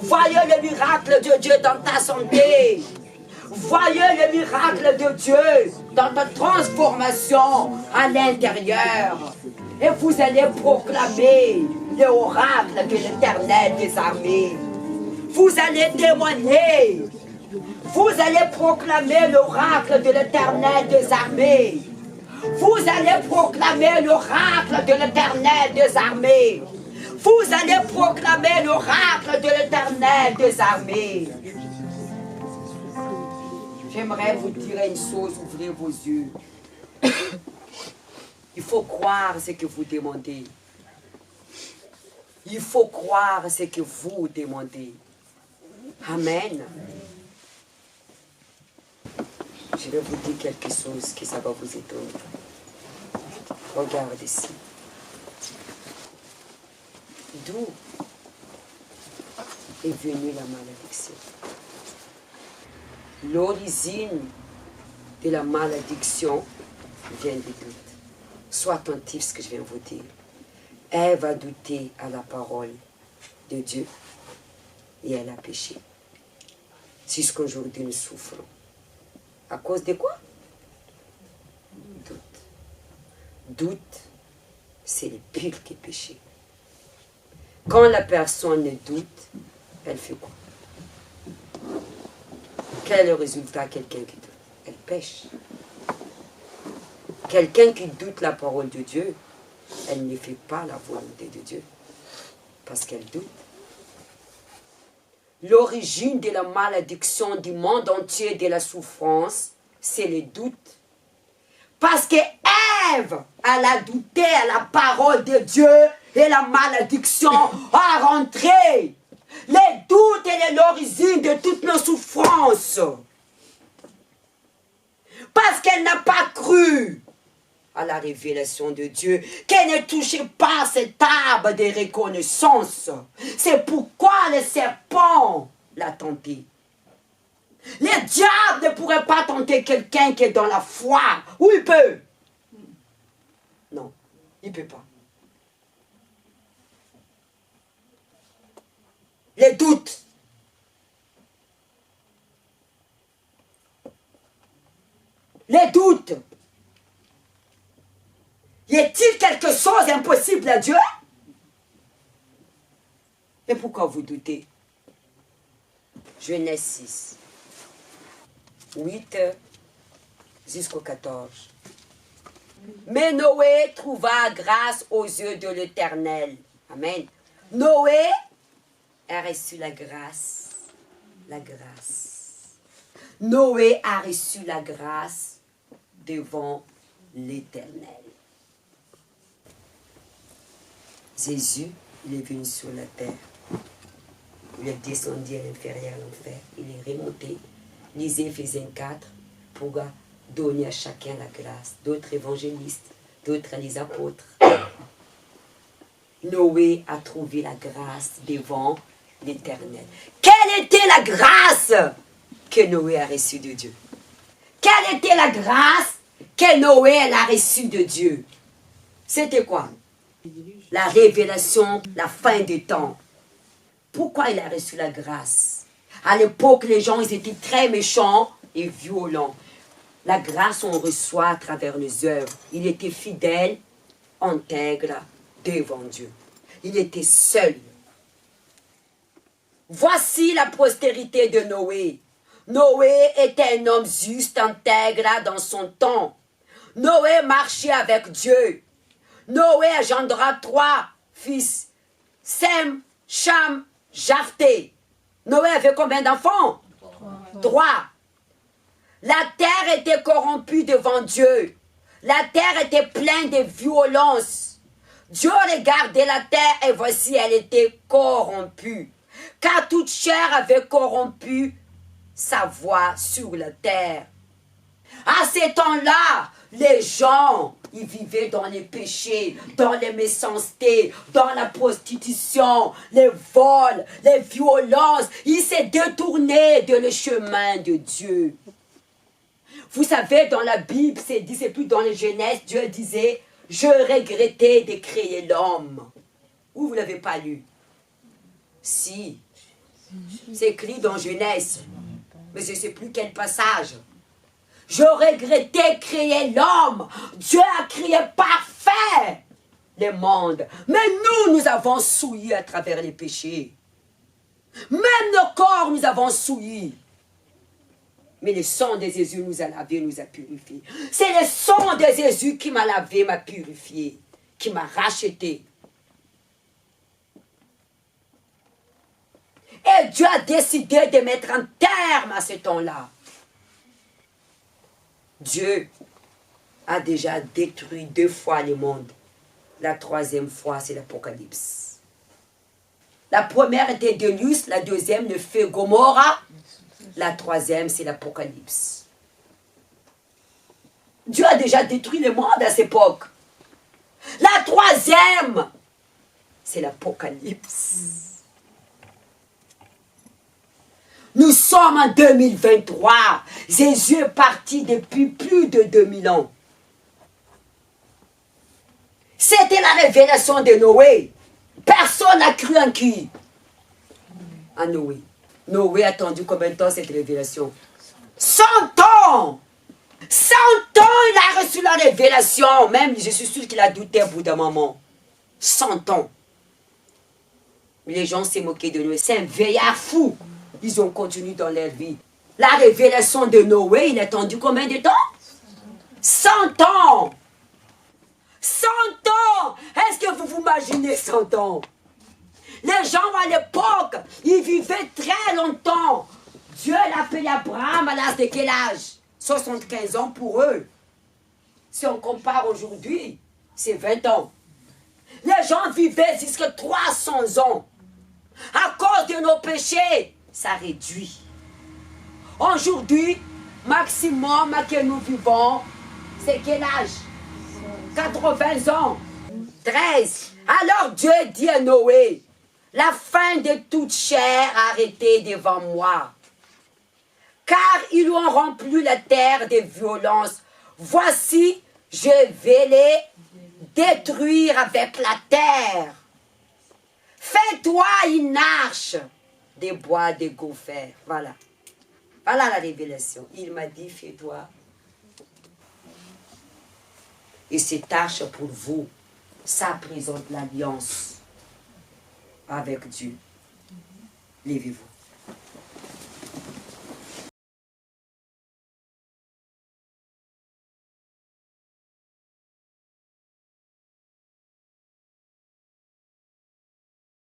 Voyez le miracle de Dieu dans ta santé. Voyez le miracle de Dieu dans ta transformation à l'intérieur. Et vous allez proclamer l'oracle de l'Éternel des armées. Vous allez témoigner. Vous allez proclamer l'oracle de l'Éternel des armées. Vous allez proclamer l'oracle de l'Éternel des armées. Vous allez proclamer l'oracle de l'Éternel des armées. J'aimerais vous dire une chose, ouvrez vos yeux. Il faut croire ce que vous demandez. Il faut croire ce que vous demandez. Amen. Je vais vous dire quelque chose que ça va vous étonner. Regardez ici. D'où est venue la malédiction? L'origine de la malédiction vient du doute. Sois attentif à ce que je viens de vous dire. Ève a douté à la parole de Dieu et elle a péché. Jusqu'aujourd'hui nous souffrons. À cause de quoi? Doute. Doute, c'est le pire que péché. Quand la personne doute, elle fait quoi? Quel est le résultat de quelqu'un qui doute? Elle pêche. Quelqu'un qui doute la parole de Dieu, elle ne fait pas la volonté de Dieu. Parce qu'elle doute. L'origine de la malédiction du monde entier, de la souffrance, c'est le doute. Parce que Ève, elle a douté à la parole de Dieu et la malédiction a rentré. Les doutes est l'origine de toutes nos souffrances. Parce qu'elle n'a pas cru à la révélation de Dieu, qu'elle ne touchait pas cet arbre de reconnaissance. C'est pourquoi le serpent l'a tenté. Le diable ne pourrait pas tenter quelqu'un qui est dans la foi. Ou il peut? Non, il ne peut pas. Les doutes. Les doutes. Y a-t-il quelque chose d'impossible à Dieu? Et pourquoi vous doutez? Genèse 6, 8 jusqu'au 14. Mais Noé trouva grâce aux yeux de l'Éternel. Amen. Noé a reçu la grâce. La grâce. Noé a reçu la grâce devant l'Éternel. Jésus, il est venu sur la terre. Il est descendu à l'intérieur de l'enfer. Il est remonté. Lisez Éphésiens 4 pour donner à chacun la grâce. D'autres évangélistes, d'autres les apôtres. Noé a trouvé la grâce devant l'Éternel. Quelle était la grâce que Noé a reçue de Dieu? Quelle était la grâce que Noé a reçue de Dieu? C'était quoi? La révélation, la fin des temps. Pourquoi il a reçu la grâce? À l'époque, les gens, ils étaient très méchants et violents. La grâce, on reçoit à travers les œuvres. Il était fidèle, intègre devant Dieu. Il était seul. Voici la postérité de Noé. Noé était un homme juste, intègre dans son temps. Noé marchait avec Dieu. Noé engendra 3 fils. Sem, Cham, Japheth. Noé avait combien d'enfants? 3. La terre était corrompue devant Dieu. La terre était pleine de violence. Dieu regardait la terre et voici, elle était corrompue. Car toute chair avait corrompu sa voix sur la terre. À ces temps-là, les gens, ils vivaient dans les péchés, dans les méchancetés, dans la prostitution, les vols, les violences. Ils s'est détourné de le chemin de Dieu. Vous savez, dans la Bible, c'est dit, c'est plus dans les Genèse, Dieu disait, je regrettais de créer l'homme. Ou vous ne l'avez pas lu? Si. C'est écrit dans Genèse. Mais je ne sais plus quel passage. Je regrettais créer l'homme. Dieu a créé parfait le monde. Mais nous avons souillé à travers les péchés. Même nos corps, nous avons souillé. Mais le sang de Jésus nous a lavé, nous a purifié. C'est le sang de Jésus qui m'a lavé, m'a purifié, qui m'a racheté. Et Dieu a décidé de mettre un terme à ce temps-là. Dieu a déjà détruit 2 fois le monde. La 3e fois, c'est l'Apocalypse. La première était Déluge, la 2e, le feu Gomorrha. La 3e, c'est l'Apocalypse. Dieu a déjà détruit le monde à cette époque. La 3e, c'est l'Apocalypse. Nous sommes en 2023. Jésus est parti depuis plus de 2000 ans. C'était la révélation de Noé. Personne n'a cru en qui? En Noé. Noé a attendu combien de temps cette révélation? 100 ans! 100 ans il a reçu la révélation. Même, je suis sûr qu'il a douté au bout d'un moment. 100 ans. Les gens s'est moqués de Noé. C'est un veillard fou. Ils ont continué dans leur vie. La révélation de Noé, il a attendu combien de temps? 100 ans! 100 ans! Est-ce que vous vous imaginez 100 ans? Les gens à l'époque, ils vivaient très longtemps. Dieu l'a appelé Abraham à l'âge de quel âge? 75 ans pour eux. Si on compare aujourd'hui, c'est 20 ans. Les gens vivaient jusqu'à 300 ans. À cause de nos péchés, ça réduit. Aujourd'hui, maximum que nous vivons, c'est quel âge? 80 ans. 13. Alors Dieu dit à Noé, la fin de toute chair a arrêté devant moi. Car ils ont rempli la terre de violence. Voici, je vais les détruire avec la terre. Fais-toi une arche des bois de gopher. Voilà. Voilà la révélation. Il m'a dit, fais-toi. Et cette arche pour vous, ça présente l'alliance avec Dieu. Levez-vous.